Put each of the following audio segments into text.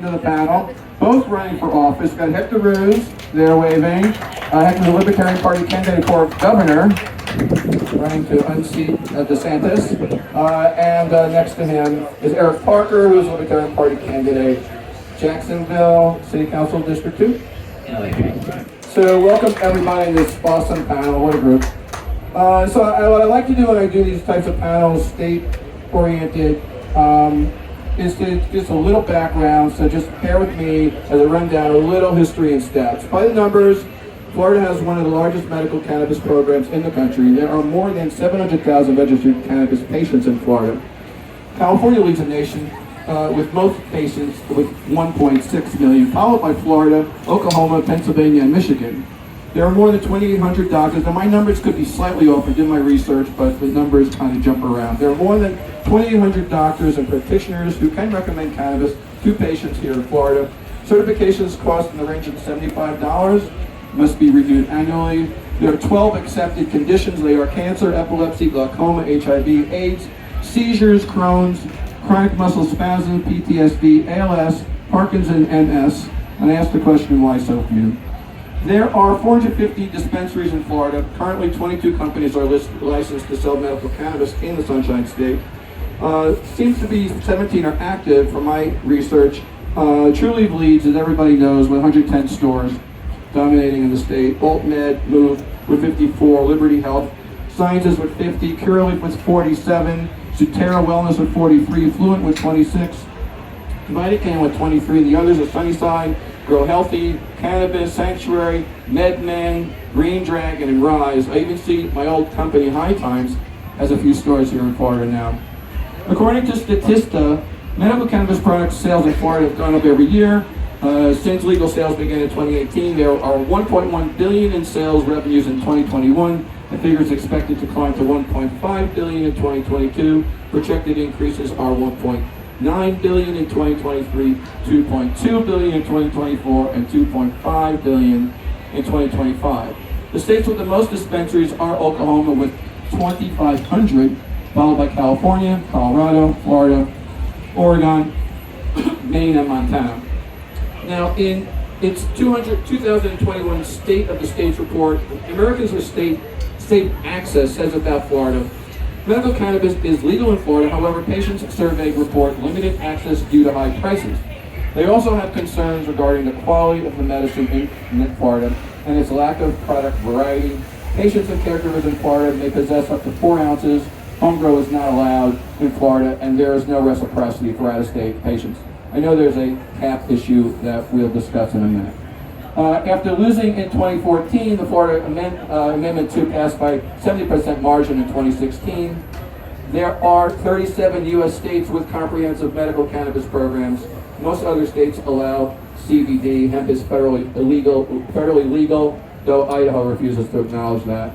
To the panel, both running for office. Got Hector Ruse, they're waving. Hector's the Libertarian Party candidate for governor, running to unseat DeSantis. And next to him is Eric Parker, who's a Libertarian Party candidate, Jacksonville City Council District 2. So welcome everybody in this awesome panel. What a group. What I like to do when I do these types of panels, state-oriented, is to just a little background, so just bear with me as I run down a little history and stats. By the numbers, Florida has one of the largest medical cannabis programs in the country. There are more than 700,000 registered cannabis patients in Florida. California leads the nation with most patients with 1.6 million, followed by Florida, Oklahoma, Pennsylvania, and Michigan. There are more than 2,800 doctors. Now my numbers could be slightly off. I did my research, but the numbers kind of jump around. There are more than 2,800 doctors and practitioners who can recommend cannabis to patients here in Florida. Certifications cost in the range of $75, must be renewed annually. There are 12 accepted conditions. They are cancer, epilepsy, glaucoma, HIV, AIDS, seizures, Crohn's, chronic muscle spasm, PTSD, ALS, Parkinson's, MS. And I asked the question, why so few? There are 450 dispensaries in Florida. Currently, 22 companies are licensed to sell medical cannabis in the Sunshine State. Seems to be 17 are active from my research. Trulieve leads, as everybody knows, with 110 stores dominating in the state. BoltMed, Move with 54, Liberty Health Sciences with 50, Curaleaf with 47, Sutera Wellness with 43, Fluent with 26, Vitacan with 23. The others are Sunnyside, Grow Healthy, Cannabis, Sanctuary, MedMen, Green Dragon, and Rise. I even see my old company, High Times, has a few stores here in Florida now. According to Statista, medical cannabis product sales in Florida have gone up every year. Since legal sales began in 2018, there are 1.1 billion in sales revenues in 2021. The figure is expected to climb to 1.5 billion in 2022. Projected increases are 1.9 billion in 2023, 2.2 billion in 2024, and 2.5 billion in 2025. The states with the most dispensaries are Oklahoma with 2,500, followed by California, Colorado, Florida, Oregon, Maine, and Montana. Now, in its 2021 State of the States report, Americans with State Access says about Florida, medical cannabis is legal in Florida. However, patients surveyed report limited access due to high prices. They also have concerns regarding the quality of the medicine in Florida and its lack of product variety. Patients and caregivers in Florida may possess up to 4 ounces. Home grow is not allowed in Florida, and there is no reciprocity for out-of-state patients. I know there's a cap issue that we'll discuss in a minute. After losing in 2014, the Florida Amendment 2 passed by 70% margin in 2016. There are 37 U.S. states with comprehensive medical cannabis programs. Most other states allow CBD. Hemp is federally legal, though Idaho refuses to acknowledge that.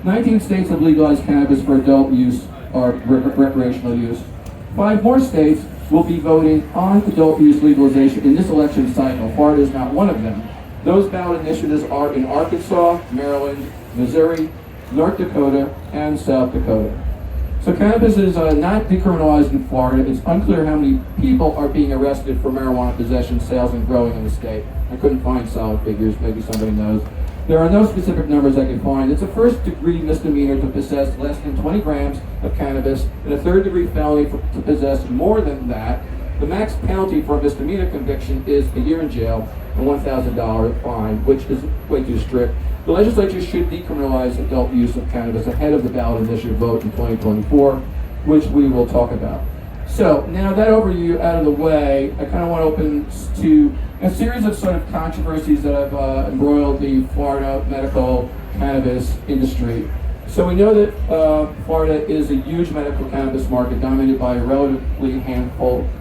19 states have legalized cannabis for adult use or recreational use. 5 more states will be voting on adult use legalization in this election cycle. Florida is not one of them. Those ballot initiatives are in Arkansas, Maryland, Missouri, North Dakota, and South Dakota. So cannabis is not decriminalized in Florida. It's unclear how many people are being arrested for marijuana possession, sales, and growing in the state. I couldn't find solid figures. Maybe somebody knows. There are no specific numbers I can find. It's a first-degree misdemeanor to possess less than 20 grams of cannabis, and a third-degree felony to possess more than that. The max penalty for a misdemeanor conviction is a year in jail and $1,000 fine, which is way too strict. The legislature should decriminalize adult use of cannabis ahead of the ballot initiative vote in 2024, which we will talk about. So now that overview out of the way, I kind of want to open to a series of sort of controversies that have embroiled the Florida medical cannabis industry. So we know that Florida is a huge medical cannabis market dominated by a relatively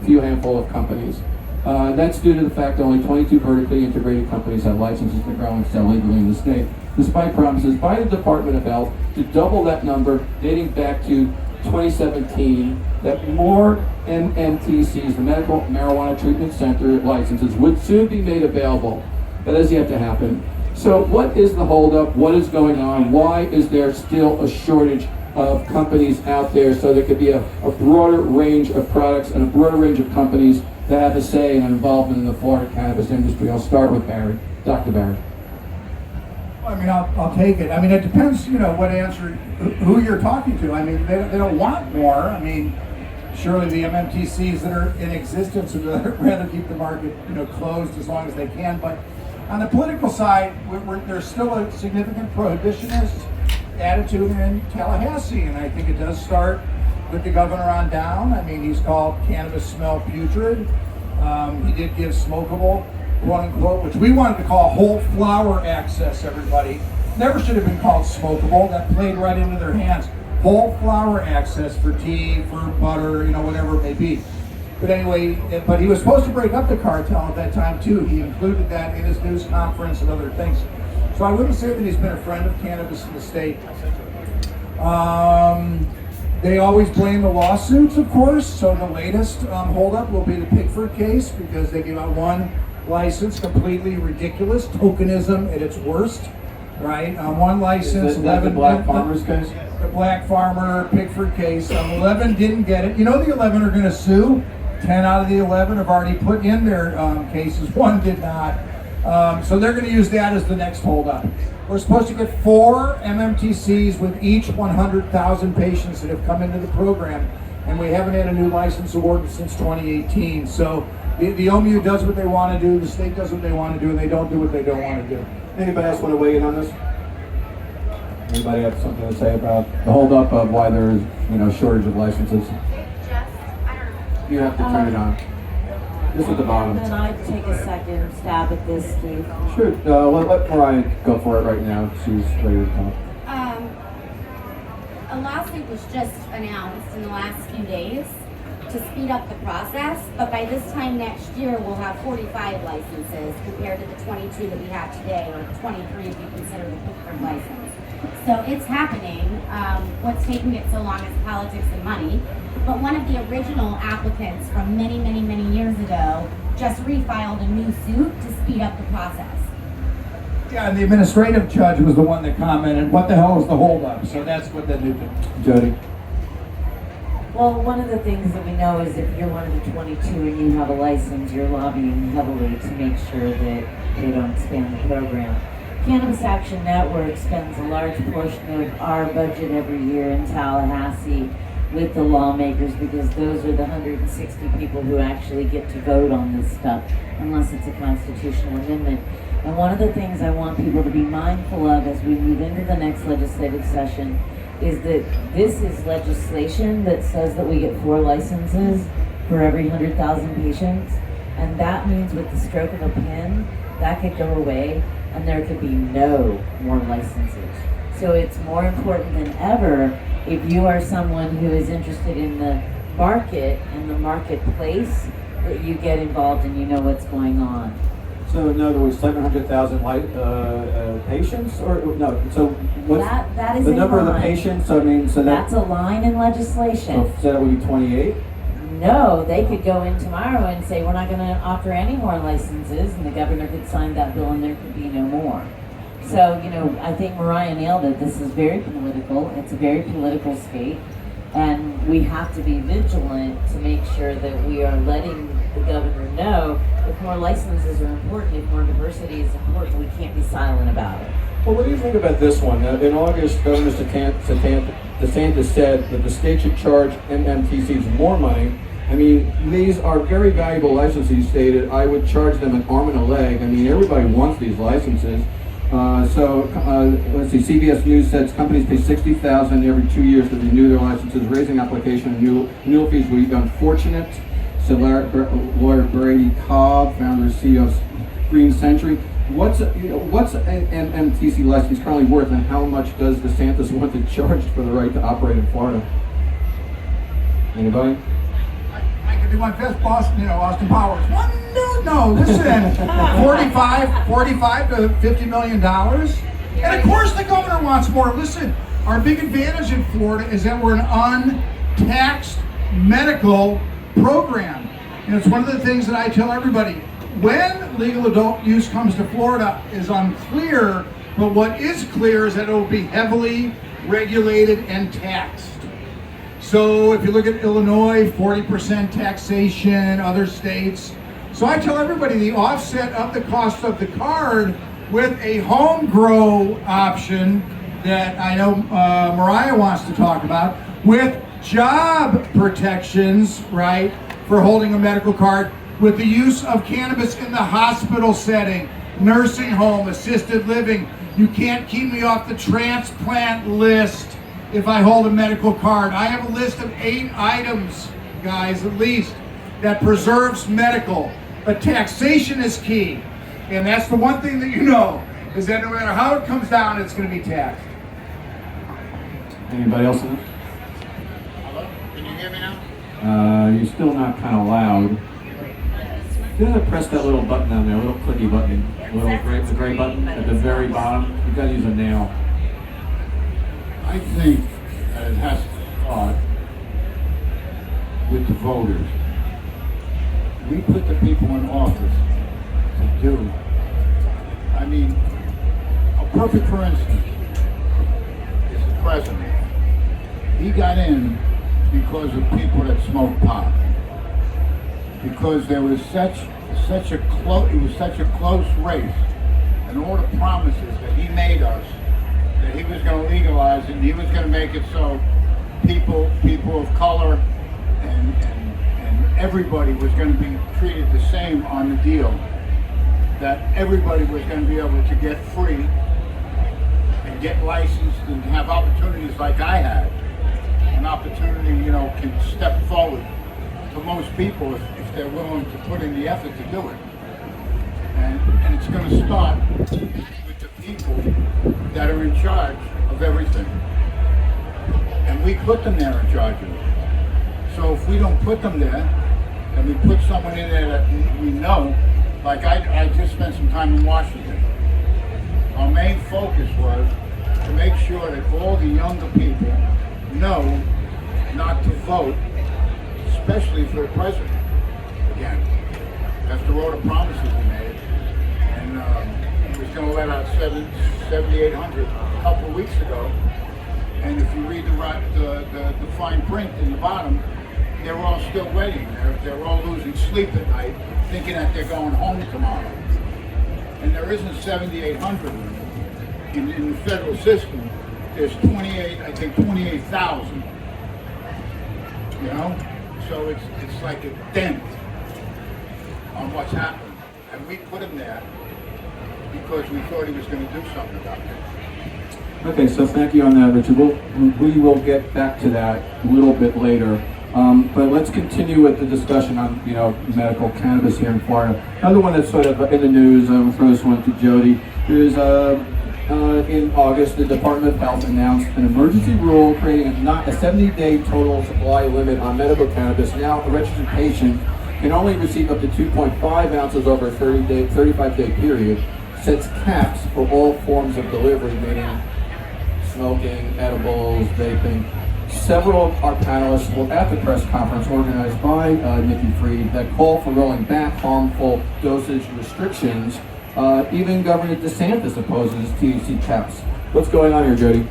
few handful of companies. That's due to the fact that only 22 vertically integrated companies have licenses to grow and sell legally in the state, despite promises by the Department of Health to double that number dating back to 2017, that more MMTCs, the Medical Marijuana Treatment Center licenses, would soon be made available. That has yet to happen. So what is the holdup? What is going on? Why is there still a shortage of companies out there so there could be a broader range of products and a broader range of companies to have a say and involvement in the Florida cannabis industry. I'll start with Barry, Dr. Barry. I mean, I'll take it. I mean, it depends, what answer, who you're talking to. I mean, they don't want more. I mean, surely the MMTCs that are in existence would rather keep the market, closed as long as they can. But on the political side, there's still a significant prohibitionist attitude in Tallahassee, and I think it does start with the governor on down. I mean, he's called cannabis smell putrid. He did give smokable, quote unquote, which we wanted to call whole flower access, everybody. Never should have been called smokable. That played right into their hands. Whole flower access for tea, for butter, whatever it may be. But anyway, but he was supposed to break up the cartel at that time too. He included that in his news conference and other things. So I wouldn't say that he's been a friend of cannabis in the state. They always blame the lawsuits, of course. So the latest holdup will be the Pickford case because they gave out one license, completely ridiculous, tokenism at its worst, right? One license, 11. The Black Farmers case? The Black Farmer Pickford case. 11 didn't get it. The 11 are going to sue. 10 out of the 11 have already put in their cases. One did not. So they're going to use that as the next holdup. We're supposed to get 4 MMTCs with each 100,000 patients that have come into the program, and we haven't had a new license awarded since 2018. So the OMU does what they want to do, the state does what they want to do, and they don't do what they don't want to do. Anybody else want to weigh in on this? Anybody have something to say about the holdup of why there's shortage of licenses? You have to turn it on. This at the bottom. Then I'd take a second stab at this, Steve. Sure. Let Mariah go for it right now. She's ready to talk. A lawsuit was just announced in the last few days to speed up the process, but by this time next year we'll have 45 licenses compared to the 22 that we have today, or 23 if you consider the Pickford license. So it's happening. What's taking it so long is politics and money. But one of the original applicants from many, many, many years ago just refiled a new suit to speed up the process. Yeah, and the administrative judge was the one that commented, what the hell is the holdup? So that's what they do. Jody. Well, one of the things that we know is if you're one of the 22 and you have a license, you're lobbying heavily to make sure that they don't expand the program. Cannabis Action Network spends a large portion of our budget every year in Tallahassee with the lawmakers because those are the 160 people who actually get to vote on this stuff, unless it's a constitutional amendment. And one of the things I want people to be mindful of as we move into the next legislative session is that this is legislation that says that we get 4 licenses for every 100,000 patients, and that means with the stroke of a pen, that could go away and there could be no more licenses. So it's more important than ever if you are someone who is interested in the market and the marketplace that you get involved and you know what's going on. So in other words, 700,000 patients, or no? So what's that is the number of the line. patients? I mean, so that's a line in legislation. So that would be 28. No, they could go in tomorrow and say we're not going to offer any more licenses, and the governor could sign that bill, and there could be no more. So, I think Mariah nailed it. This is very political. It's a very political state. And we have to be vigilant to make sure that we are letting the governor know if more licenses are important, if more diversity is important, we can't be silent about it. Well, what do you think about this one? In August, Governor DeSantis said that the state should charge MMTCs more money. I mean, these are very valuable licenses, he stated. I would charge them an arm and a leg. I mean, everybody wants these licenses. Let's see, CBS News says companies pay $60,000 every 2 years to renew their licenses. Raising application renewal fees will be unfortunate, said lawyer Brady Cobb, founder and CEO of Green Century. What's an MMTC license currently worth, and how much does DeSantis want to charge for the right to operate in Florida? Anybody? I could do my best, Austin Powers. No, listen, 45 to $50 million. And of course the governor wants more. Listen, our big advantage in Florida is that we're an untaxed medical program. And it's one of the things that I tell everybody. When legal adult use comes to Florida is unclear, but what is clear is that it will be heavily regulated and taxed. So if you look at Illinois, 40% taxation, other states. So I tell everybody the offset of the cost of the card with a home grow option that I know Mariah wants to talk about, with job protections, right, for holding a medical card, with the use of cannabis in the hospital setting, nursing home, assisted living. You can't keep me off the transplant list if I hold a medical card. I have a list of 8 items, guys, at least, that preserves medical. But taxation is key. And that's the one thing that you know, is that no matter how it comes down, it's going to be taxed. Anybody else? Hello? Can you hear me now? You're still not kind of loud. You gotta press that little button down there, little clicky button, the gray button at the very bottom. You gotta use a nail. I think that it has to start with the voters. We put the people in office to do. I mean, a perfect for instance is the president. He got in because of people that smoke pot. Because there was such a close race, and all the promises that he made us, that he was going to legalize it, and he was going to make it so people of color and everybody was going to be treated the same on the deal, that everybody was going to be able to get free and get licensed and have opportunities like I had. An opportunity, can step forward to most people if they're willing to put in the effort to do it. And it's going to start with the people that are in charge of everything. And we put them there in charge of it. So if we don't put them there, and we put someone in there that we know, like I just spent some time in Washington. Our main focus was to make sure that all the younger people know not to vote, especially for the president, again, after all the promises he made. And he was going to let out 7,800 a couple of weeks ago. And if you read the fine print in the bottom, they're all still waiting. They're all losing sleep at night, thinking that they're going home tomorrow. And there isn't 7,800 in the federal system. There's 28,000. So it's like a dent on what's happened. And we put him there because we thought he was going to do something about it. Okay, so thank you on that, Richard. We will get back to that a little bit later. But let's continue with the discussion on, medical cannabis here in Florida. Another one that's sort of in the news, I'm going to throw this one to Jody, is in August, the Department of Health announced an emergency rule creating a 70-day total supply limit on medical cannabis. Now, a registered patient can only receive up to 2.5 ounces over a 35-day period, sets caps for all forms of delivery, meaning smoking, edibles, vaping. Several of our panelists were at the press conference organized by Nikki Fried that call for rolling back harmful dosage restrictions. Even Governor DeSantis opposes THC caps. What's going on here, Jody?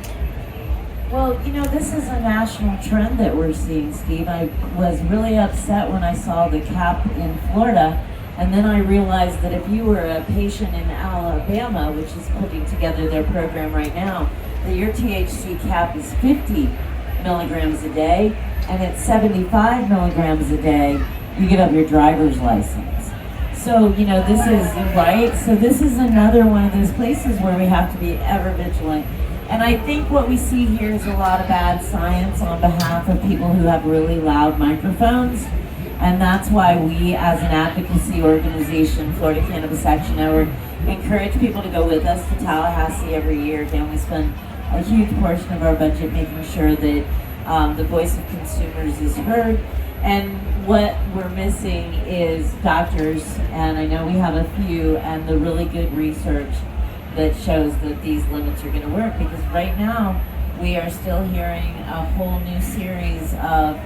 Well, this is a national trend that we're seeing, Steve. I was really upset when I saw the cap in Florida, and then I realized that if you were a patient in Alabama, which is putting together their program right now, that your THC cap is 50 milligrams a day, and at 75 milligrams a day, you give up your driver's license. So, this is, right? So this is another one of those places where we have to be ever vigilant. And I think what we see here is a lot of bad science on behalf of people who have really loud microphones. And that's why we, as an advocacy organization, Florida Cannabis Action Network, encourage people to go with us to Tallahassee every year. Again, we spend a huge portion of our budget making sure that the voice of consumers is heard. And what we're missing is doctors, and I know we have a few, and the really good research that shows that these limits are going to work, because right now we are still hearing a whole new series of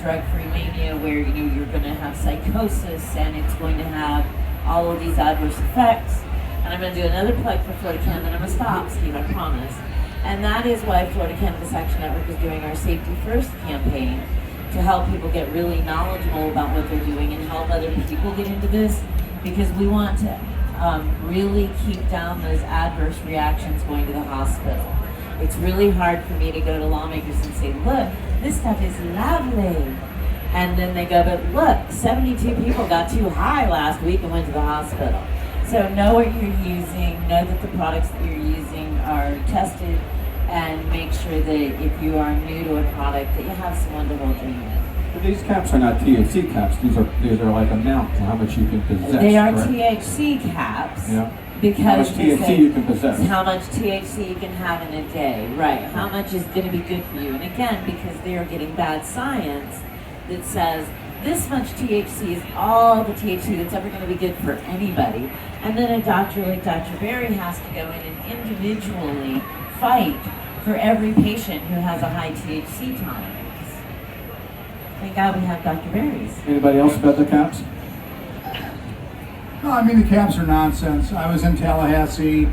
drug-free mania where you're going to have psychosis and it's going to have all of these adverse effects. And I'm going to do another plug for Florida Can, then I'm going to stop, Steve, I promise. And that is why Florida Cannabis Action Network is doing our Safety First campaign to help people get really knowledgeable about what they're doing and help other people get into this, because we want to really keep down those adverse reactions going to the hospital. It's really hard for me to go to lawmakers and say, look, this stuff is lovely. And then they go, but look, 72 people got too high last week and went to the hospital. So know what you're using, know that the products that you're using are tested, and make sure that if you are new to a product that you have someone to hold your hand. But these caps are not THC caps. These are like amount to how much you can possess. They are correct? THC caps. Yeah. Because How much THC you can possess. How much THC you can have in a day, right? How much is going to be good for you? And again, because they are getting bad science that says this much THC is all the THC that's ever going to be good for anybody. And then a doctor like Dr. Berry has to go in and individually fight for every patient who has a high THC tolerance. Thank God we have Dr. Berry's. Anybody else about the caps? No, I mean, the caps are nonsense. I was in Tallahassee,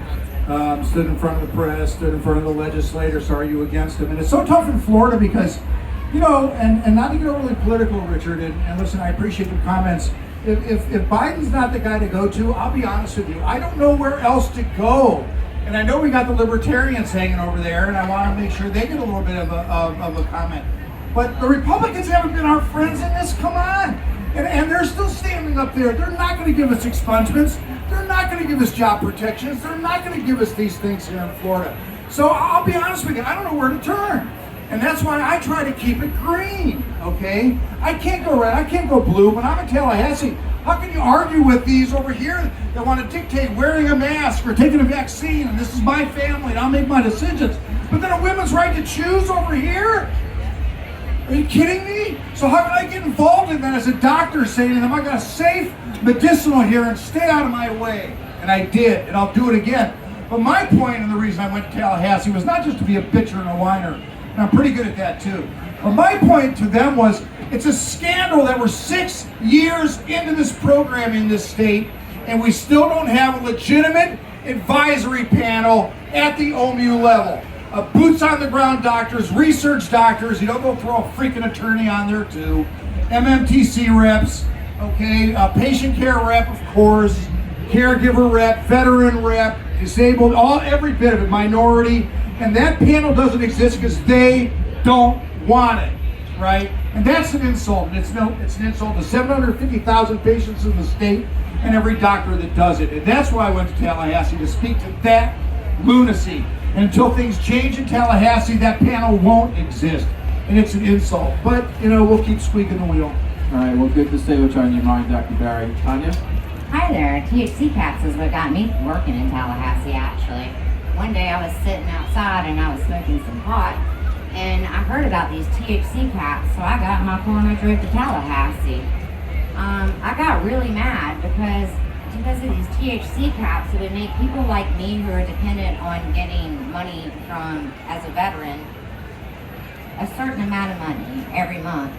stood in front of the press, stood in front of the legislators to argue against them. And it's so tough in Florida because, you know, and not to get overly political, Richard, and listen, I appreciate your comments. If Biden's not the guy to go to, I'll be honest with you, I don't know where else to go. And I know we got the libertarians hanging over there, and I want to make sure they get a little bit of a comment. But the Republicans haven't been our friends in this, come on. And they're still standing up there. They're not going to give us expungements. They're not going to give us job protections. They're not going to give us these things here in Florida. So I'll be honest with you, I don't know where to turn. And that's why I try to keep it green, okay? I can't go red, I can't go blue, but I'm in Tallahassee. How can you argue with these over here that want to dictate wearing a mask or taking a vaccine, and this is my family and I'll make my decisions? But then a women's right to choose over here? Are you kidding me? So how can I get involved in that as a doctor saying to them, I got a safe medicinal here and stay out of my way? And I did, and I'll do it again. But my point and the reason I went to Tallahassee was not just to be a bitcher and a whiner, and I'm pretty good at that too. But my point to them was, it's a scandal that we're 6 years into this program in this state, and we still don't have a legitimate advisory panel at the OMU level. Boots on the ground doctors, research doctors, you don't go throw a freaking attorney on there too, MMTC reps, okay, patient care rep, of course, caregiver rep, veteran rep, disabled, every bit of it, minority, and that panel doesn't exist because they don't want it, right? And that's an insult, and it's an insult to 750,000 patients in the state and every doctor that does it. And that's why I went to Tallahassee, to speak to that lunacy. And until things change in Tallahassee, that panel won't exist. And it's an insult. But, you know, we'll keep squeaking the wheel. All right, well, good to say what's on your mind, Dr. Barry. Tanya? Hi there. THC caps is what got me working in Tallahassee, actually. One day I was sitting outside and I was smoking some pot, and I heard about these THC caps, so I got in my car and I drove to Tallahassee. I got really mad because of these THC caps, it would make people like me who are dependent on getting money from, as a veteran, a certain amount of money every month,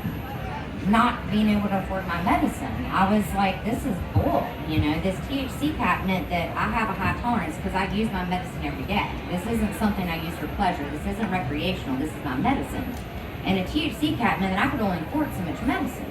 not being able to afford my medicine. I was like, this is bull, you know. This THC cap meant that I have a high tolerance because I use my medicine every day. This isn't something I use for pleasure. This isn't recreational. This is my medicine. And a THC cap meant that I could only afford so much medicine.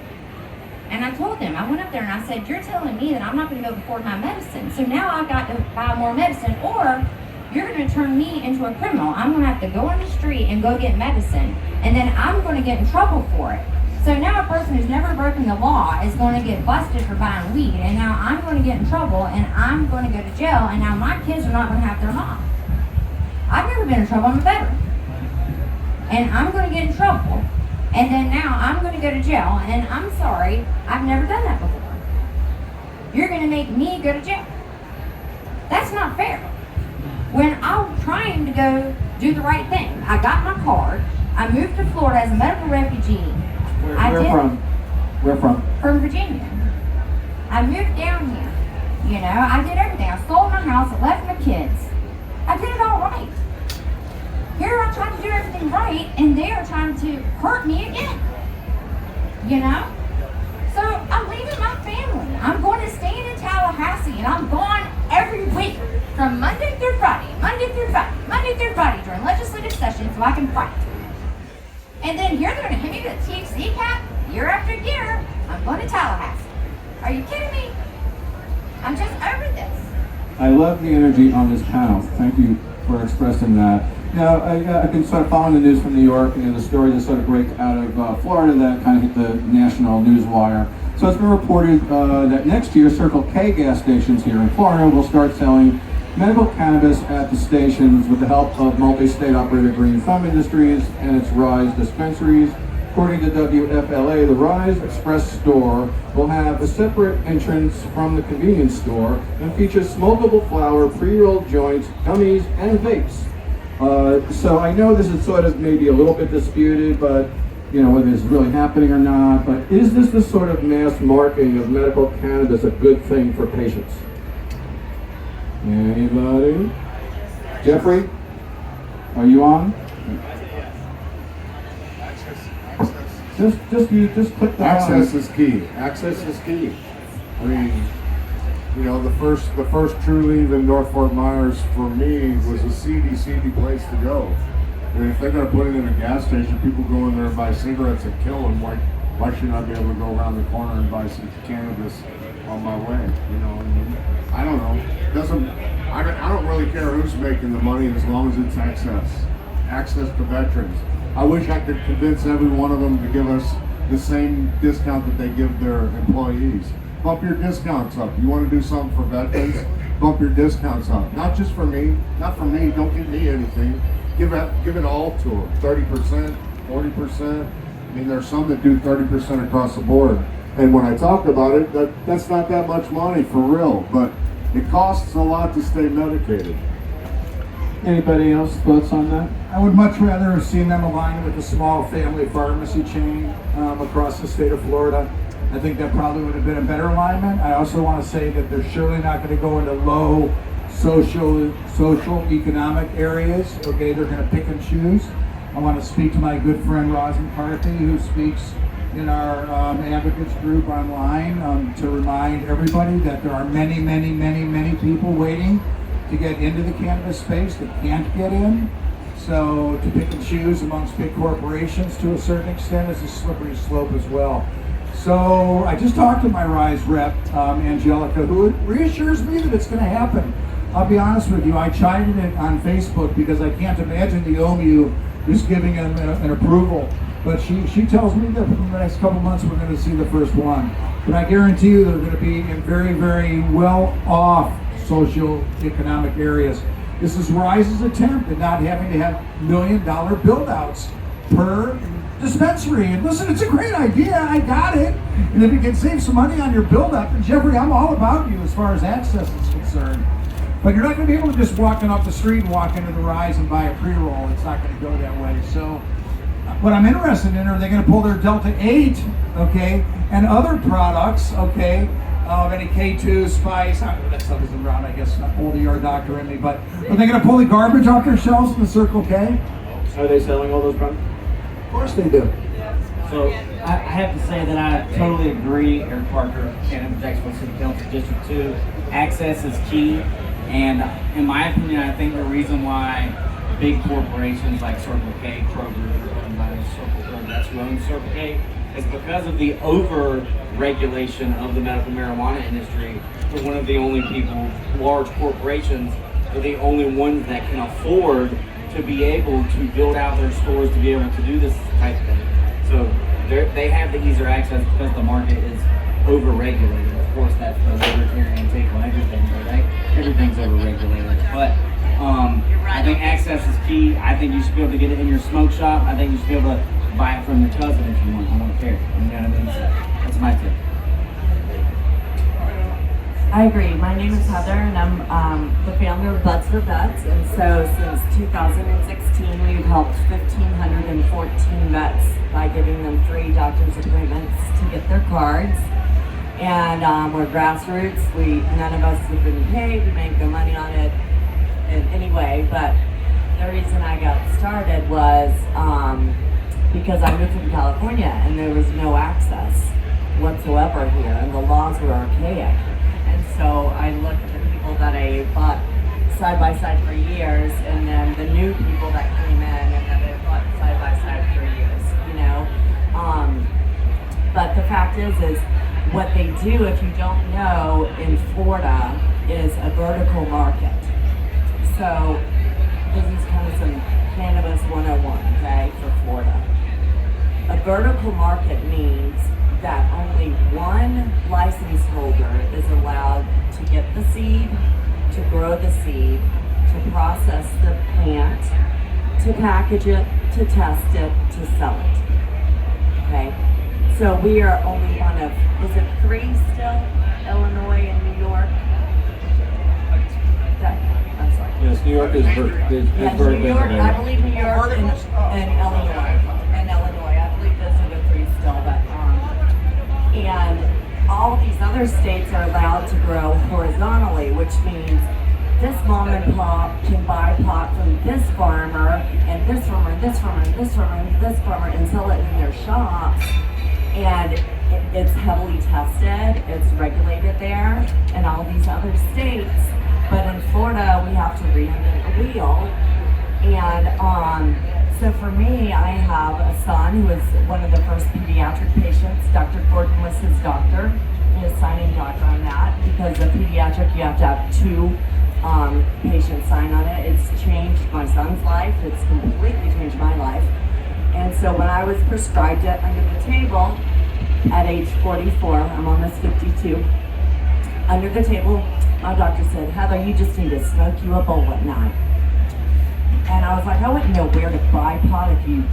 And I told them, I went up there and I said, you're telling me that I'm not going to be able to afford my medicine. So now I've got to buy more medicine, or you're going to turn me into a criminal. I'm going to have to go on the street and go get medicine, and then I'm going to get in trouble for it. So now a person who's never broken the law is going to get busted for buying weed, and now I'm going to get in trouble, and I'm going to go to jail, and now my kids are not going to have their mom. I've never been in trouble, I'm a veteran. And I'm going to get in trouble, and then now I'm going to go to jail, and I'm sorry, I've never done that before. You're going to make me go to jail. That's not fair. When I'm trying to go do the right thing, I got my card, I moved to Florida as a medical refugee. Where from? From Virginia. I moved down here. You know, I did everything. I sold my house, I left my kids. I did it all right. Here I tried to do everything right, and they are trying to hurt me again. You know? So I'm leaving my family. I'm going to stay in Tallahassee, and I'm gone every week from Monday through Friday during legislative station so I can fight. And then here they're gonna hit me with a THC cap year after year. I'm going to Tallahassee. Are you kidding me? I'm just over this. I love the energy on this panel. Thank you for expressing that. Now, I've been sort of following the news from New York, and the story that sort of break out of Florida that kind of hit the national news wire. So it's been reported that next year, Circle K gas stations here in Florida will start selling medical cannabis at the stations with the help of multi-state operator Green Thumb Industries and its Rise dispensaries. According to WFLA, the Rise Express store will have a separate entrance from the convenience store and features smokable flower, pre-rolled joints, gummies, and vapes. So I know this is sort of maybe a little bit disputed, but you know, whether this is really happening or not, but is this sort of mass marketing of medical cannabis a good thing for patients? Anybody? Jeffrey, are you on? Just click the Access is key. Access is key. I mean, you know, the first True Leave in North Fort Myers for me was a seedy place to go. I mean, if they're going to put it in a gas station, people go in there and buy cigarettes and kill them. Why should I be able to go around the corner and buy some cannabis on my way? You know, I mean, I don't know. I don't really care who's making the money as long as it's access to veterans. I wish I could convince every one of them to give us the same discount that they give their employees. Bump your discounts up. You want to do something for veterans? Bump your discounts up. Not just for me. Not for me. Don't give me anything. Give it all to them. 30%, 40%. I mean, there's some that do 30% across the board. And when I talk about it, that's not that much money for real. But it costs a lot to stay medicated. Anybody else thoughts on that? I would much rather have seen them align with a small family pharmacy chain across the state of Florida. I think that probably would have been a better alignment. I also want to say that they're surely not going to go into low social economic areas. Okay, they're going to pick and choose. I want to speak to my good friend Roz McCarthy, who speaks in our advocates group online to remind everybody that there are many people waiting to get into the cannabis space that can't get in. So to pick and choose amongst big corporations to a certain extent is a slippery slope as well. So I just talked to my Rise rep, Angelica, who reassures me that it's going to happen. I'll be honest with you, I chided it on Facebook because I can't imagine the OMU just giving them an approval. But she tells me that in the next couple months we're going to see the first one. But I guarantee you they're going to be in very well off socio-economic areas. This is Rise's attempt at not having to have $1 million build-outs per dispensary. And listen, it's a great idea, I got it. And if you can save some money on your build-up, and Jeffrey, I'm all about you as far as access is concerned. But you're not going to be able to just walk off the street and walk into the Rise and buy a pre-roll. It's not going to go that way. So what I'm interested in, are they going to pull their Delta 8, okay, and other products, okay, of any K2, Spice, that stuff isn't around, I guess, not pull the ER doctor in me, but are they going to pull the garbage off their shelves in the Circle K? Are they selling all those products? Of course they do. So I have to say that I totally agree, Eric Parker, Cannabis Jacksonville City Council District 2. Access is key, and in my opinion, I think the reason why big corporations like Circle K, Kroger, owned by Circle K, that's who owns Circle K, is because of the over-regulation of the medical marijuana industry. We're one of the only people, large corporations, are the only ones that can afford to be able to build out their stores to be able to do this type of thing. So they have the easier access because the market is over-regulated. Of course, that's the libertarian take on everything, right? Everything's over-regulated. But I think access is key. I think you should be able to get it in your smoke shop. I think you should be able to buy it from your cousin if you want. I don't care. You know what I mean? So that's my tip. I agree. My name is Heather, and I'm the founder of Buds for Vets. And so since 2016, we've helped 1,514 vets by giving them free doctor's appointments to get their cards. And we're grassroots. None of us have been paid. We make no money on it in any way. But the reason I got started was because I moved from California, and there was no access whatsoever here, and the laws were archaic. And so I looked at the people that I bought side by side for years, and then the new people that came in, and then type for years, you know. But the fact is what they do, if you don't know, in Florida is a vertical market. So this is kind of some Cannabis 101, okay, for Florida. A vertical market means that only one license holder is allowed to get the seed, to grow the seed, to process the plant, to package it, to test it, to sell it. Okay? So we are only one of, is it 3 still? Illinois and New York? I'm sorry. Yes, New York is very New York, I believe New York and Illinois. And Illinois, I believe those are the 3 still, but and all of these other states are allowed to grow horizontally, which means this mom and pop can buy pot from this farmer and this farmer and this farmer and this farmer and this farmer and sell it in their shops. And it's heavily tested, it's regulated there, and all these other states. But in Florida, we have to reinvent the wheel. And so for me, I have a son who was one of the first pediatric patients. Dr. Gordon was his doctor, his signing doctor on that, because a pediatric, you have to have 2 patients sign on it. It's changed my son's life. It's completely changed my life. And so when I was prescribed it under the table at age 44, I'm almost 52, under the table, my doctor said, "Heather, you just need to smoke you a bowl at night." And I was like, I wouldn't know where to buy pot if you,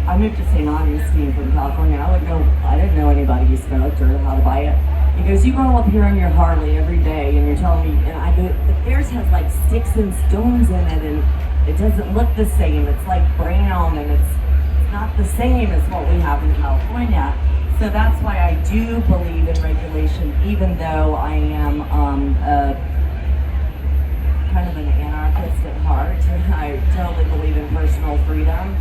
I moved to St. Augustine from California. I didn't know anybody who smoked or how to buy it. He goes, "You go up here on your Harley every day and you're telling me," and I go, "But theirs has like sticks and stones in it and it doesn't look the same. It's like brown and it's not the same as what we have in California." So that's why I do believe in regulation, even though I am kind of an anarchist at heart. I totally believe in personal freedom,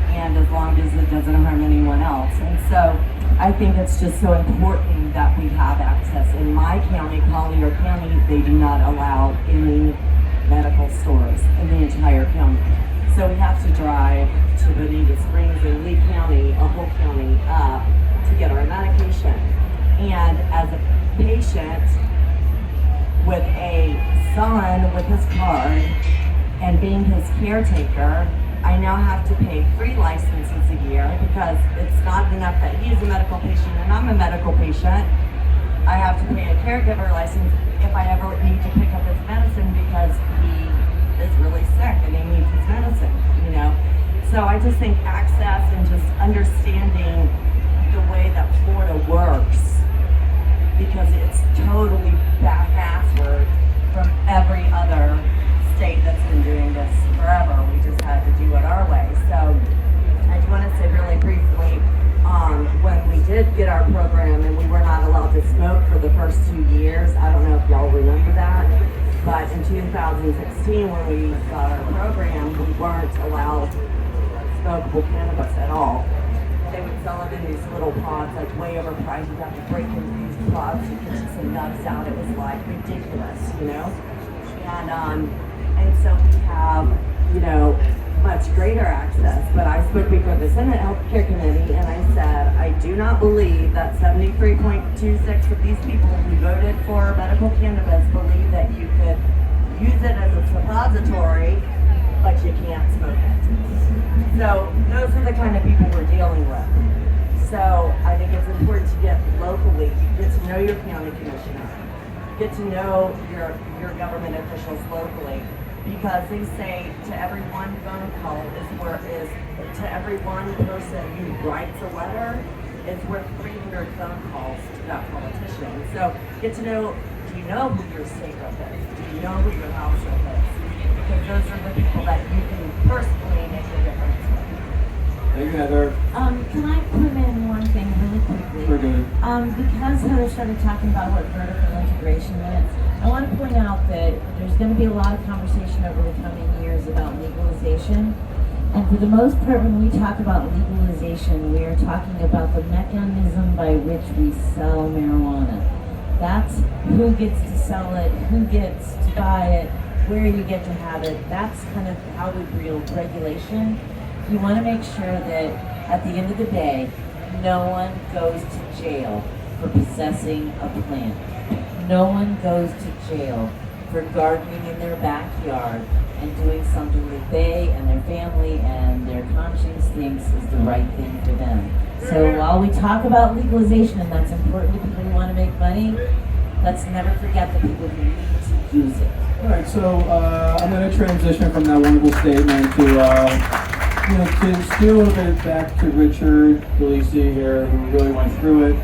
and as long as it doesn't harm anyone else. And so I think it's just so important that we have access. In my county, Collier County, they do not allow any medical stores in the entire county. So we have to drive to Bonita Springs in Lee County, a whole county up, to get our medication. And as a patient with a son with his card and being his caretaker, I now have to pay 3 licenses a year because it's not enough that he's a medical patient and I'm a medical patient. I have to pay a caregiver license if I ever need to pick up his medicine because he is really sick and he needs his medicine, you know. So I just think access and just understanding the way that Florida works, because it's totally back-assward from every other state that's been doing this forever. We just had to do it our way. So I just want to say really briefly, when we did get our program and we were not allowed to smoke for the first 2 years, I don't know if y'all remember that, but in 2016 when we got our program, we weren't allowed smokable cannabis at all. They would sell it in these little pods, like way overpriced. You'd have to break into these pods to get some nuts out. It was like ridiculous, you know? And so we have, you know, much greater access. But I spoke before the Senate Healthcare Committee and I said, I do not believe that 73.26 of these people who voted for medical cannabis believe that you could use it as a suppository, but you can't smoke it. So those are the kind of people we're dealing with. So I think it's important to get locally, get to know your county commissioner, get to know your government officials locally, because they say to every one phone call to every one person who writes a letter is worth 300 phone calls to that politician. So get to know, do you know who your state rep is? Do you know who your house rep is? Because those are the people that you can personally make a difference with. Thank you, Heather. Can I put in one thing really quickly? We're good. Because Heather started talking about what vertical integration meant, I want to point out that there's going to be a lot of conversation over the coming years about legalization. And for the most part, when we talk about legalization, we are talking about the mechanism by which we sell marijuana. That's who gets to sell it, who gets to buy it, where you get to have it. That's kind of how we build regulation. you want to make sure that at the end of the day, no one goes to jail for possessing a plant. No one goes to jail for gardening in their backyard and doing something that they and their family and their conscience thinks is the right thing for them. So while we talk about legalization, and that's important to people who want to make money, let's never forget the people who need to use it. All right, so I'm going to transition from that wonderful statement to, to steer a little bit back to Richard Delisi here, who really went through it,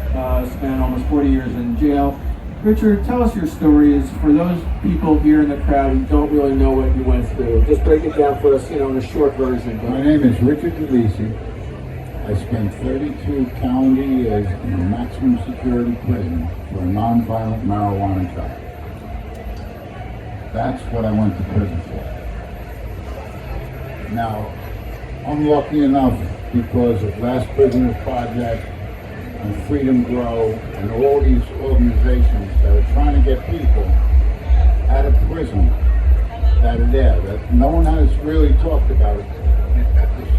spent almost 40 years in jail. Richard, tell us your stories for those people here in the crowd who don't really know what you went through. Just break it down for us, in a short version. My name is Richard Delisi. I spent 32 calendar years in a maximum security prison for a nonviolent marijuana charge. That's what I went to prison for. Now, I'm lucky enough because of Last Prisoners Project and Freedom Grow and all these organizations that are trying to get people out of prison that are there, that no one has really talked about at this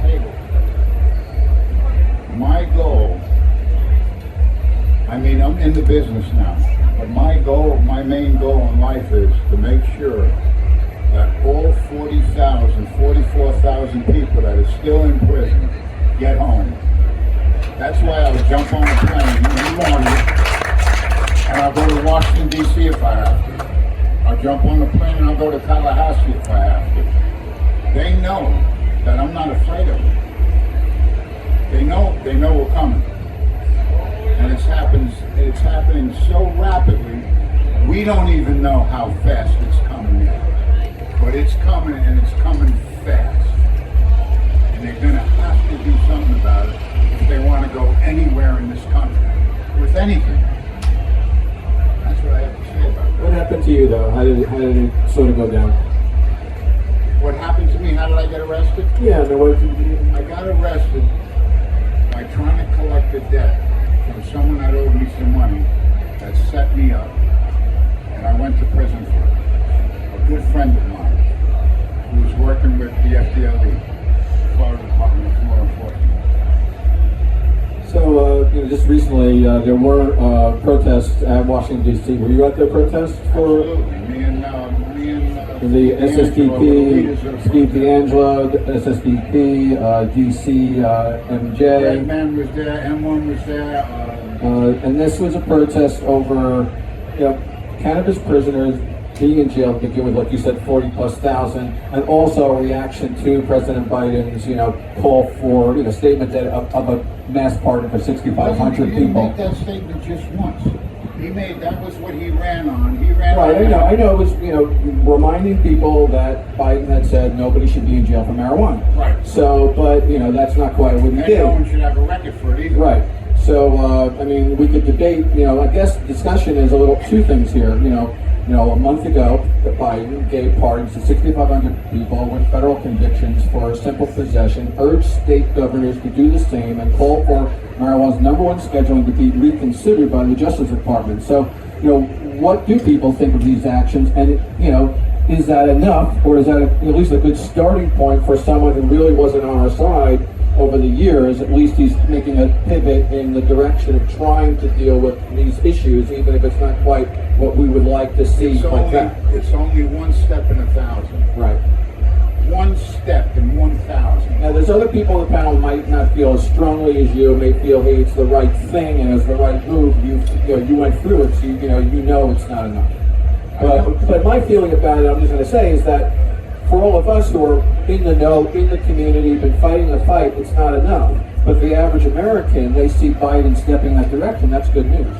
table. My goal, I'm in the business now, but my main goal in life is to make sure that all 44,000 people that are still in prison get home. That's why I'll jump on a plane in the morning and I'll go to Washington, D.C. if I have to. I'll jump on the plane and I'll go to Tallahassee if I have to. They know that I'm not afraid of them. They know we're coming. And it's happening so rapidly, we don't even know how fast it's coming yet. But it's coming, and it's coming fast. And they're gonna have to do something about it if they want to go anywhere in this country, with anything. That's what I have to say about it. What happened to you, though? How did it sort of go down? What happened to me? How did I get arrested? Yeah, I got arrested by trying to collect a debt from someone that owed me some money that set me up, and I went to prison for it. A good friend of mine who was working with the FDLE, Florida Department of Law Enforcement. So, just recently, there were protests at Washington, D.C. Were you at the protest for Absolutely. Me and the SSDP, Steve D'Angelo, SSDP, DC, MJ? Red Man was there, M1 was there. And this was a protest over, cannabis prisoners being in jail to begin with, like you said, 40,000+, and also a reaction to President Biden's, call for, statement that of a mass pardon for 6,500 He didn't people. make that statement just once. That was what he ran on. He ran Right, on. I know. It was, reminding people that Biden had said nobody should be in jail for marijuana. Right. So, but, that's not quite what he And did. no one should have a record for it either. Right. So, we could debate, I guess discussion is two things here. A month ago, Biden gave pardons to 6,500 people with federal convictions for simple possession, urged state governors to do the same, and called for marijuana's #1 scheduling to be reconsidered by the Justice Department. So, what do people think of these actions? And, is that enough, or is that at least a good starting point for someone who really wasn't on our side over the years? At least he's making a pivot in the direction of trying to deal with these issues, even if it's not quite what we would like to see. It's only one step in 1,000. Right. One step in 1,000. Now, there's other on the panel who might not feel as strongly as you, may feel, hey, it's the right thing and it's the right move. You went through it, so you know it's not enough. But my feeling about it, I'm just going to say, is that for all of us who are in the know, in the community, been fighting the fight, it's not enough. But the average American, they see Biden stepping that direction. That's good news.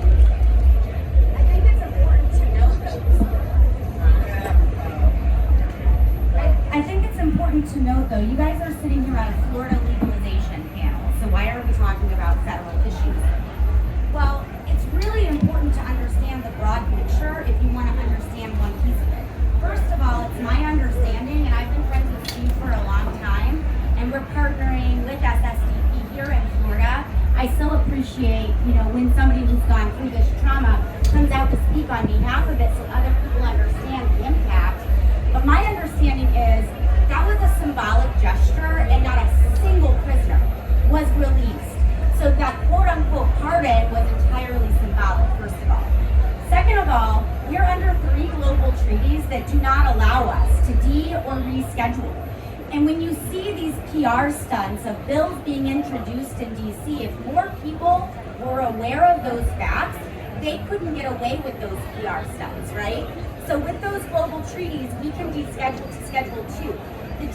I think it's important to note, though, you guys are sitting here at a Florida legalization panel, so why are we talking about federal issues? Well, it's really important to understand the broad picture if you want to understand one piece of it. First of all, it's my understanding, and I've been friends with Steve for a long time, and we're partnering with SSDP here in Florida. I still appreciate, when somebody who's gone through this trauma comes out to speak on behalf of it so other people understand the impact. But my understanding is that was a symbolic gesture and not a that do not allow us to or reschedule. And when you see these PR stunts of bills being introduced in DC, if more people were aware of those facts, they couldn't get away with those PR stunts, right? So with those global treaties, we can deschedule to Schedule 2. The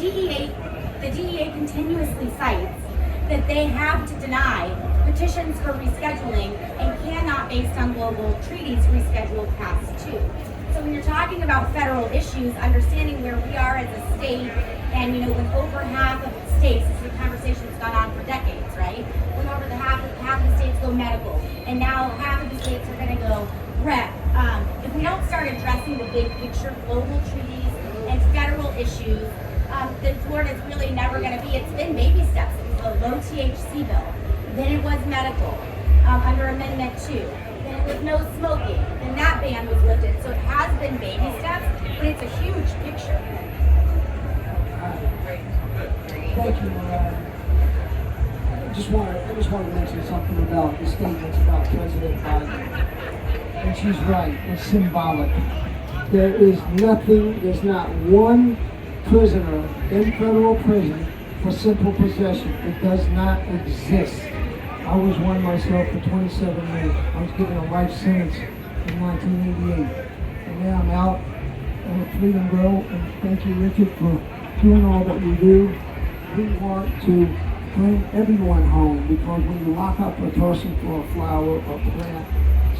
DEA continuously cites that they have to deny petitions for rescheduling and cannot, based on global treaties, reschedule past 2. So when you're talking about federal issues, understanding where we are as a state, and when over half of the states, this is a conversation that's gone on for decades, right? When over half of the states go medical, and now half of the states are going to go rec. If we don't start addressing the big picture, global treaties and federal issues, then Florida's really never going to be. It's been baby steps. It was a low THC bill, then it was medical under Amendment 2. Then it was no smoking, and that ban was lifted. So it has been baby steps, but it's a huge picture. Thank you. I just want to mention something about the statements about President Biden. And she's right, it's symbolic. There's not one prisoner in federal prison for simple possession. It does not exist. I was one myself for 27 years. I was given a life sentence in 1988. And now I'm out on a freedom row, and thank you, Richard, for doing all that you do. We want to bring everyone home, because when you lock up a person for a flower or plant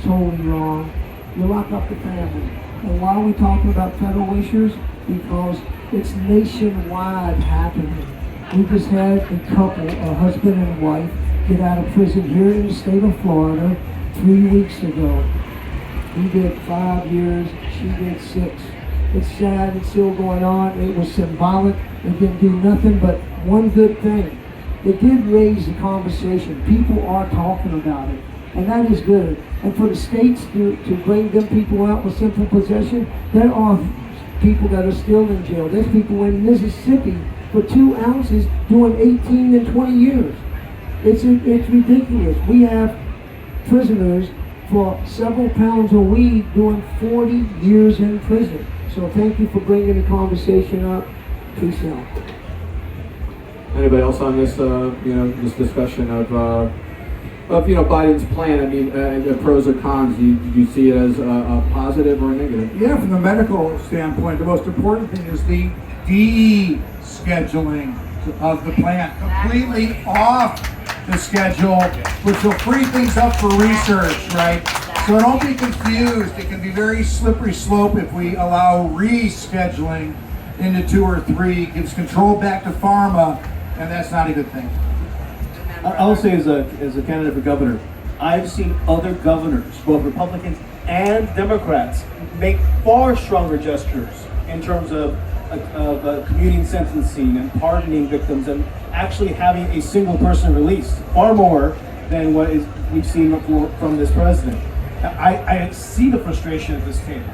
solely wrong, you lock up the family. And why are we talking about federal issues? Because it's nationwide happening. We just had a couple, a husband and wife, get out of prison here in the state of Florida 3 weeks ago. He did 5 years, she did 6. It's sad, it's still going on. It was symbolic. It didn't do nothing but one good thing. It did raise the conversation. People are talking about it, and that is good. And for the states to bring them people out with simple possession, there are people that are still in jail. There's people in Mississippi for 2 ounces doing 18 and 20 years. It's ridiculous. We have prisoners for several pounds of weed doing 40 years in prison. So thank you for bringing the conversation up. Peace out. Anybody else on this, this discussion of Biden's plan? I mean, the pros or cons. Do you see it as a positive or a negative? Yeah, from the medical standpoint, the most important thing is the de-scheduling of the plant. Completely off the schedule, which will free things up for research, right? So don't be confused. It can be very slippery slope if we allow rescheduling into 2 or 3. Gives control back to pharma, and that's not a good thing. I'll say as a candidate for governor, I've seen other governors, both Republicans and Democrats, make far stronger gestures in terms of commuting sentencing and pardoning victims and actually having a single person released, far more than what we've seen from this president. I see the frustration at this table.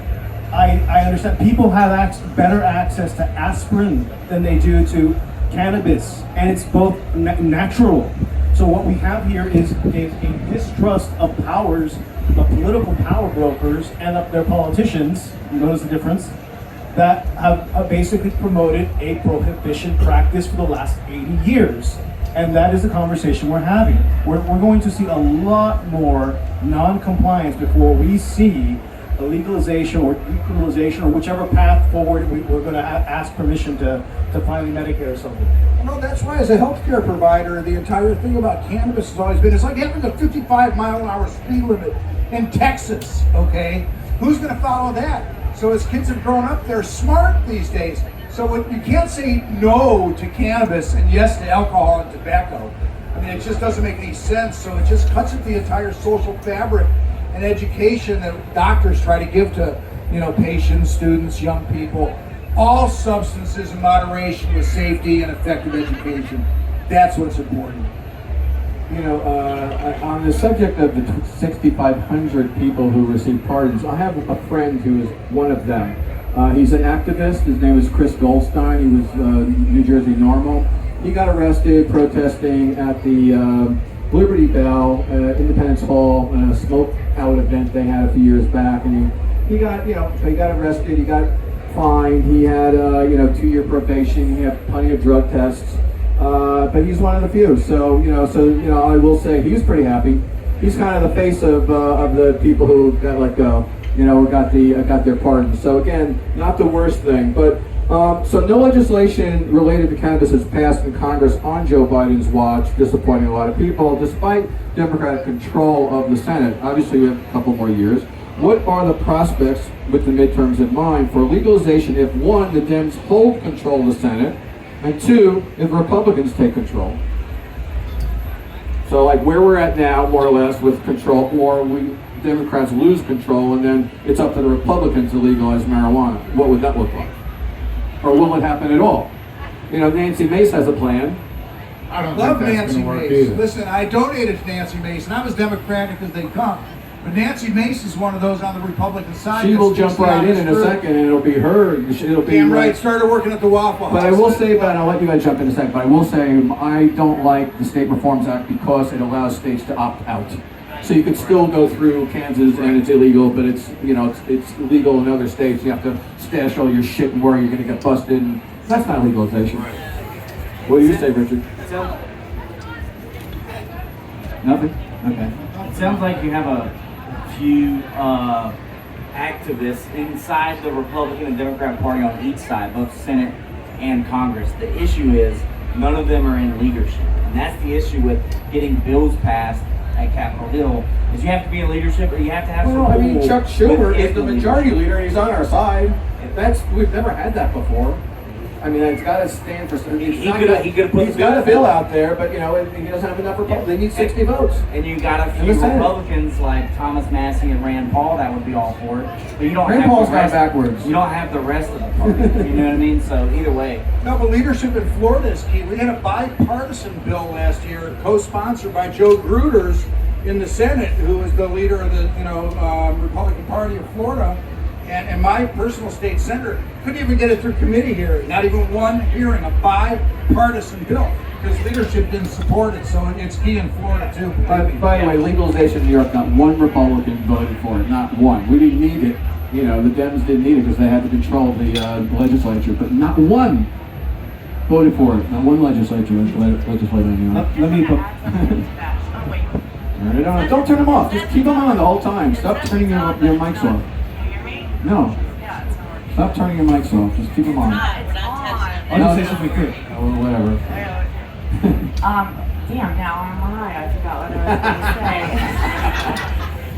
I understand people have better access to aspirin than they do to cannabis, and it's both natural. So what we have here is a distrust of powers, of political power brokers and of their politicians, you notice the difference, that have basically promoted a prohibition practice for the last 80 years. And that is the conversation we're having. We're going to see a lot more non-compliance before we see a legalization or decriminalization or whichever path forward we're going to ask permission to finally Medicare or something. No, that's why as a healthcare provider, the entire thing about cannabis has always been, it's like having a 55-mile-an-hour speed limit in Texas, okay? Who's going to follow that? So as kids have grown up, they're smart these days. So you can't say no to cannabis and yes to alcohol and tobacco. I mean, it just doesn't make any sense. So it just cuts at the entire social fabric and education that doctors try to give to, patients, students, young people. All substances in moderation with safety and effective education. That's what's important. On the subject of the 6,500 people who received pardons, I have a friend who is one of them. He's an activist. His name is Chris Goldstein. He was New Jersey Normal. He got arrested protesting at the Liberty Bell, Independence Hall, smoke out event they had a few years back, and he got arrested. He got fined. He had 2-year probation. He had plenty of drug tests. But he's one of the few. So I will say he's pretty happy. He's kind of the face of the people who got let go. Got their pardon. So again, not the worst thing. But so no legislation related to cannabis has passed in Congress on Joe Biden's watch, disappointing a lot of people, despite Democratic control of the Senate. Obviously, we have a couple more years. What are the prospects with the midterms in mind for legalization if, one, the Dems hold control of the Senate, and two, if Republicans take control? So like where we're at now, more or less, with control, or Democrats lose control, and then it's up to the Republicans to legalize marijuana. What would that look like? Or will it happen at all? Nancy Mace has a plan. I love Nancy Mace. Listen, I donated to Nancy Mace, and I was Democratic as they come. But Nancy Mace is one of those on the Republican side. She will jump right in a second, and it'll be her. It'll be damn right. Started working at the Waffle House. But I will say, I'll let you guys jump in a second. But I will say, I don't like the State Reforms Act because it allows states to opt out. So you can still go through Kansas, and it's illegal, but it's legal in other states. You have to stash all your shit and worry you're going to get busted. And that's not legalization. What do you say, Richard? Nothing. Okay. It sounds like you have a few activists inside the Republican and Democrat Party on each side, both Senate and Congress. The issue is none of them are in leadership, and that's the issue with getting bills passed at Capitol Hill. Is you have to be in leadership, or you have to have some. Chuck Schumer is the majority leader, and he's on our side. We've never had that before. It's got to stand for something. He's got a bill out there, but he doesn't have enough Republicans. They need 60 votes. And you got a few Republicans like Thomas Massey and Rand Paul that would be all for it. But you don't Rand have Paul's the rest, gone backwards. You don't have the rest of the party. You know what I mean? So either way. No, but leadership in Florida is key. We had a bipartisan bill last year, co-sponsored by Joe Gruters in the Senate, who was the leader of the Republican Party of Florida. And my personal state senator couldn't even get it through committee hearing, not even one hearing, a bipartisan bill, because leadership didn't support it, so it's key in Florida too. By the way, legalization in New York, not one Republican voted for it, not one. We didn't need it. The Dems didn't need it because they had to control the legislature, but not one voted for it. Not one legislator in New York. Let me put. Don't turn them off. Just keep them on the whole time. Stop turning your mics off. No. Stop turning your mics off. Just keep them on. I'll just say something quick. Whatever. Damn, now I'm high. I forgot what I was going to say.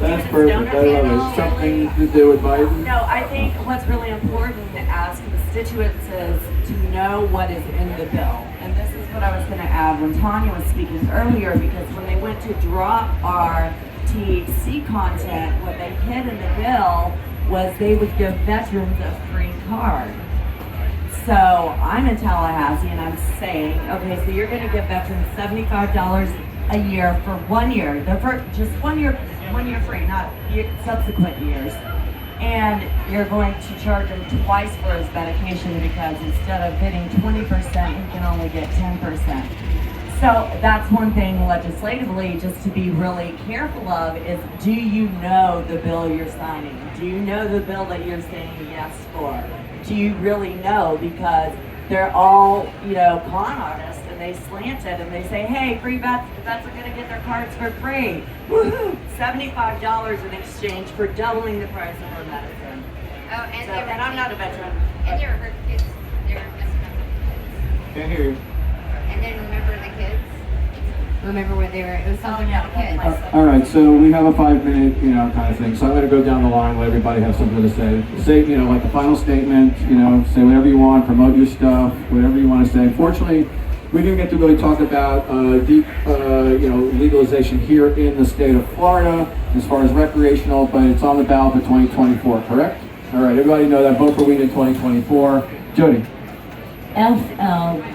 That's perfect. I love it. Something to do with Biden? No, I think what's really important as constituents is to know what is in the bill. And this is what I was going to add when Tanya was speaking earlier, because when they went to drop our THC content, what they hid in the bill was they would give veterans a free card. So I'm in Tallahassee and I'm saying, okay, so you're going to give veterans $75 a year for 1 year. Just 1 year free, not subsequent years. And you're going to charge him twice for his medication because instead of getting 20%, he can only get 10%. So that's one thing legislatively just to be really careful of is, do you know the bill you're signing? Do you know the bill that you're saying yes for? Do you really know? Because they're all, con artists and they slant it and they say, hey, free vets are going to get their cards for free. Woohoo! $75 in exchange for doubling the price of our medicine. Oh, and, and I'm not a veteran. And they were hurt kids. They were messing up with kids. Can't hear you. And then remember the kids? Remember what they were, it was something about the kids. All right, so we have a 5-minute, kind of thing. So I'm going to go down the line, let everybody have something to say. Say, like a final statement, say whatever you want, promote your stuff, whatever you want to say. Fortunately, we didn't get to really talk about legalization here in the state of Florida as far as recreational, but it's on the ballot for 2024, correct? All right, everybody know that. Vote for weed in 2024. Jody. FLCAN.org.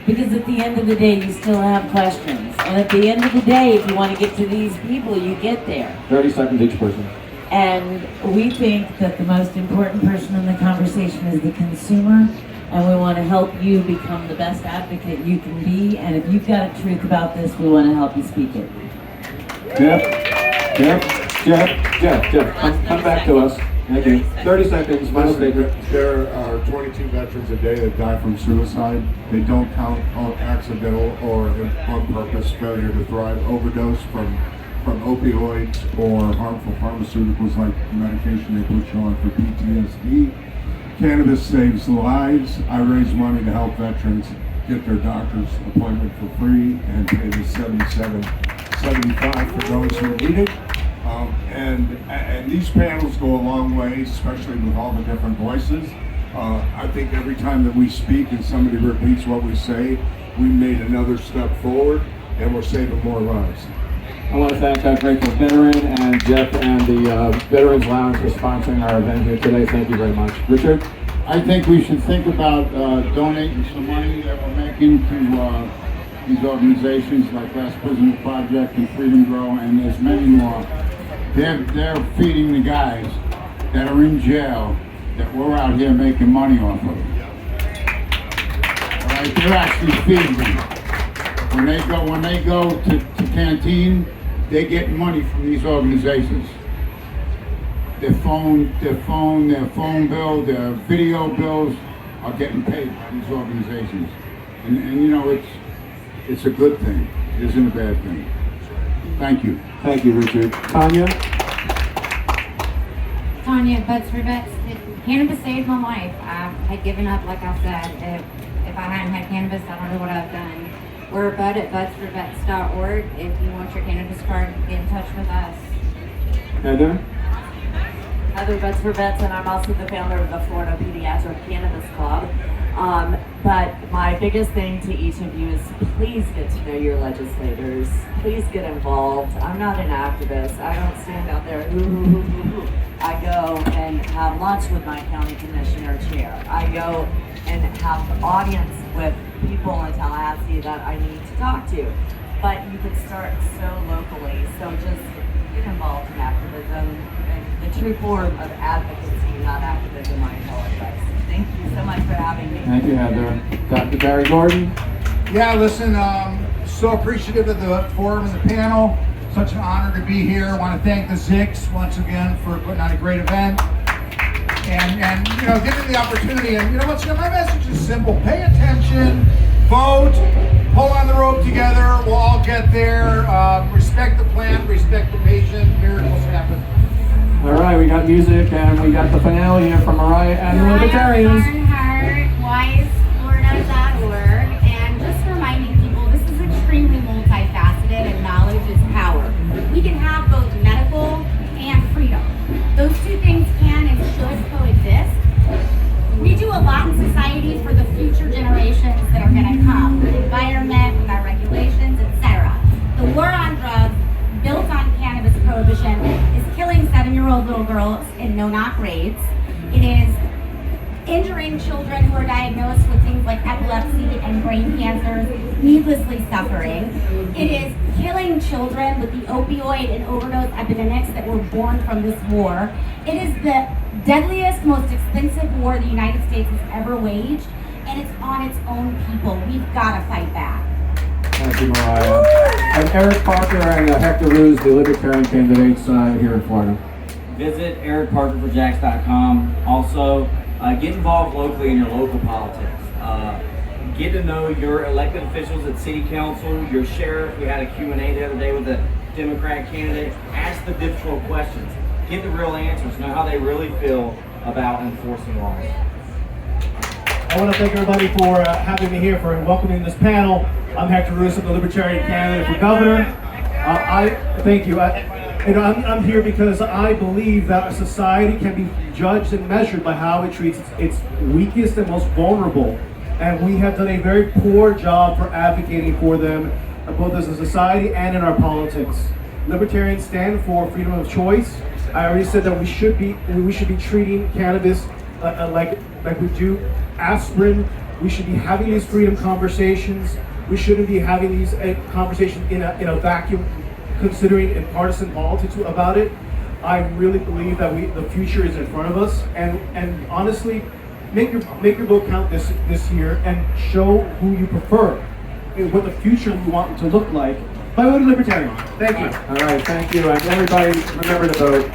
Because at the end of the day, you still have questions. And at the end of the day, if you want to get to these people, you get there. 30 seconds each person. And we think that the most important person in the conversation is the consumer. And we want to help you become the best advocate you can be. And if you've got a truth about this, we want to help you speak it. Jeff, come back to us. Thank you. 30 seconds, final statement. There are 22 veterans a day that die from suicide. They don't count on accidental or on purpose failure to thrive, overdose from opioids or harmful pharmaceuticals like medication they put you on for PTSD. Cannabis saves lives. I raise money to help veterans get their doctor's appointment for free and pay the $77.75 for those who need it. And these panels go a long way, especially with all the different voices. I think every time that we speak and somebody repeats what we say, we made another step forward and we're saving more lives. I want to thank our grateful veteran and Jeff and the Veterans Lounge for sponsoring our event here today. Thank you very much. Richard? I think we should think about donating some money that we're making to these organizations like Last Prisoner Project and Freedom Grow, and there's many more. They're feeding the guys that are in jail that we're out here making money off of. All right, they're actually feeding them. When they go to canteen, they get money from these organizations. Their phone bill, their video bills are getting paid by these organizations. And you know, it's a good thing. It isn't a bad thing. Thank you. Thank you, Richard. Tanya? Tanya, Buds for Vets. Cannabis saved my life. I had given up, like I said. If I hadn't had cannabis, I don't know what I've done. We're a bud at budsforvets.org. If you want your cannabis card, get in touch with us. Heather? Heather Buds for Vets, and I'm also the founder of the Florida Pediatric Cannabis Club. But my biggest thing to each of you is please get to know your legislators. Please get involved. I'm not an activist. I don't stand out there, I go and have lunch with my county commissioner chair. I go and have an audience with people in Tallahassee that I need to talk to. But you could start so locally. So just get involved in activism and the true form of advocacy, not activism, I call it. Thank you so much for having me. Thank you, Heather. Dr. Barry Gordon? Yeah, listen, so appreciative of the forum and the panel. Such an honor to be here. I want to thank the Zix once again for putting on a great event. And you know, giving the opportunity. And you know what's my message is simple. Pay attention, vote, pull on the rope together. We'll all get there. Respect the plant, respect the patient. Miracles happen. All right, we got music and we got the finale here from Mariah and the Libertarians. WiseHeartWiseFlorida.org, and just reminding people this is extremely multifaceted and knowledge is power. We can have both medical and freedom. Those two things can and should coexist. We do a lot in society for the future generations that are going to come, the environment, with our regulations, etc. The war on drugs, built on cannabis prohibition, is killing 7-year-old little girls in no-knock raids. It is injuring children who are diagnosed with things like epilepsy and brain cancers, needlessly suffering. It is killing children with the opioid and overdose epidemics that were born from this war. It is the deadliest, most expensive war the United States has ever waged, and it's on its own people. We've got to fight back. Thank you, Mariah. And Eric Parker and Hector Ruse, the Libertarian candidates here in Florida. Visit ericparkerforjax.com. Also, get involved locally in your local politics. Get to know your elected officials at city council, your sheriff. We had a Q&A the other day with a Democrat candidate. Ask the difficult questions. Get the real answers. Know how they really feel about enforcing laws. I want to thank everybody for having me here, for welcoming this panel. I'm Hector Ruse, the Libertarian candidate for governor. Thank you. I'm here because I believe that a society can be judged and measured by how it treats its weakest and most vulnerable. And we have done a very poor job for advocating for them, both as a society and in our politics. Libertarians stand for freedom of choice. I already said that we should be treating cannabis like we do aspirin. We should be having these freedom conversations. We shouldn't be having these conversations in a vacuum, considering in partisan politics about it. I really believe that the future is in front of us, and honestly, make your vote count this year and show who you prefer, what the future we want it to look like by voting Libertarian. Thank you. All right, thank you, and everybody remember to vote.